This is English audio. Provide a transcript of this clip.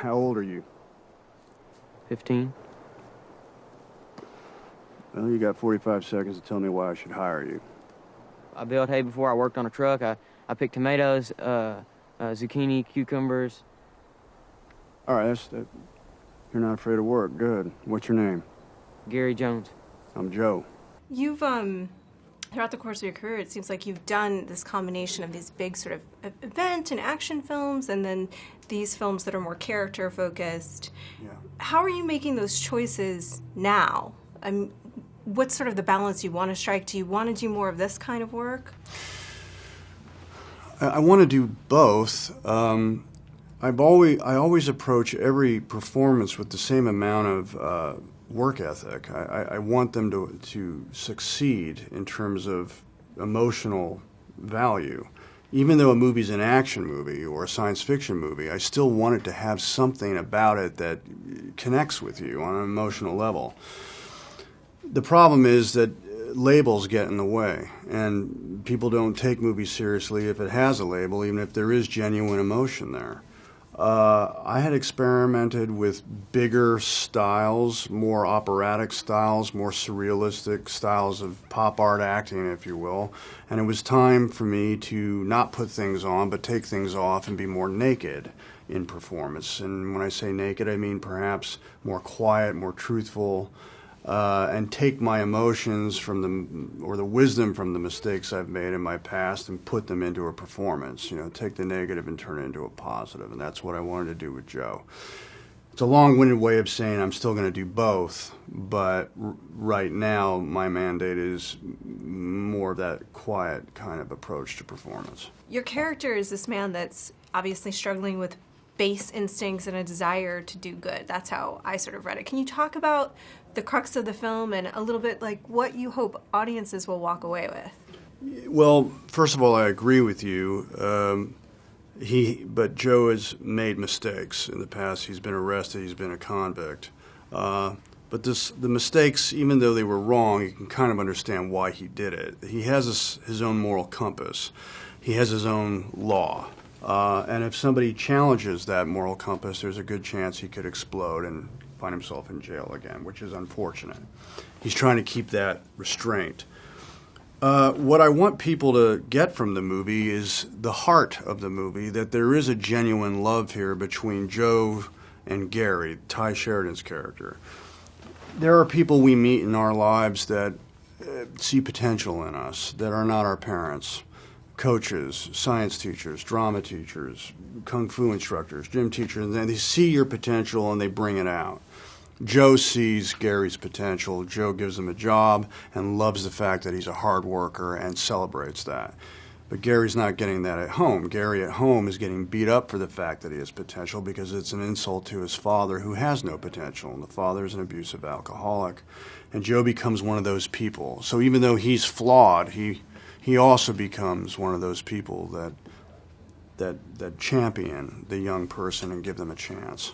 How old are you? 15. Well, you got 45 seconds to tell me why I should hire you. I baled hay before. I worked on a truck. I picked tomatoes, zucchini, cucumbers. All right, you're not afraid of work. Good. What's your name? Gary Jones. I'm Joe. You've, throughout the course of your career, it seems like you've done this combination of these big sort of event and action films and then these films that are more character-focused. Yeah. How are you making those choices now? What's sort of the balance you want to strike? Do you want to do more of this kind of work? I want to do both. I always approach every performance with the same amount of work ethic. I want them to succeed in terms of emotional value. Even though a movie's an action movie or a science fiction movie, I still want it to have something about it that connects with you on an emotional level. The problem is that labels get in the way, and people don't take movies seriously if it has a label, even if there is genuine emotion there. I had experimented with bigger styles, more operatic styles, more surrealistic styles of pop art acting, if you will, and it was time for me to not put things on, but take things off and be more naked in performance. And when I say naked, I mean perhaps more quiet, more truthful, and take my emotions or the wisdom from the mistakes I've made in my past and put them into a performance. You know, take the negative and turn it into a positive, and that's what I wanted to do with Joe. It's a long-winded way of saying I'm still going to do both, but right now my mandate is more of that quiet kind of approach to performance. Your character is this man that's obviously struggling with base instincts and a desire to do good. That's how I sort of read it. Can you talk about the crux of the film and a little bit like what you hope audiences will walk away with? Well, first of all, I agree with you. But Joe has made mistakes in the past. He's been arrested. He's been a convict. But the mistakes, even though they were wrong, you can kind of understand why he did it. He has his own moral compass. He has his own law. And if somebody challenges that moral compass, there's a good chance he could explode and find himself in jail again, which is unfortunate. He's trying to keep that restraint. What I want people to get from the movie is the heart of the movie, that there is a genuine love here between Joe and Gary, Ty Sheridan's character. There are people we meet in our lives that see potential in us, that are not our parents. Coaches, science teachers, drama teachers, kung fu instructors, gym teachers, and they see your potential and they bring it out. Joe sees Gary's potential. Joe gives him a job and loves the fact that he's a hard worker and celebrates that. But Gary's not getting that at home. Gary at home is getting beat up for the fact that he has potential because it's an insult to his father who has no potential. And the father is an abusive alcoholic. And Joe becomes one of those people. So even though he's flawed, he also becomes one of those people that champion the young person and give them a chance.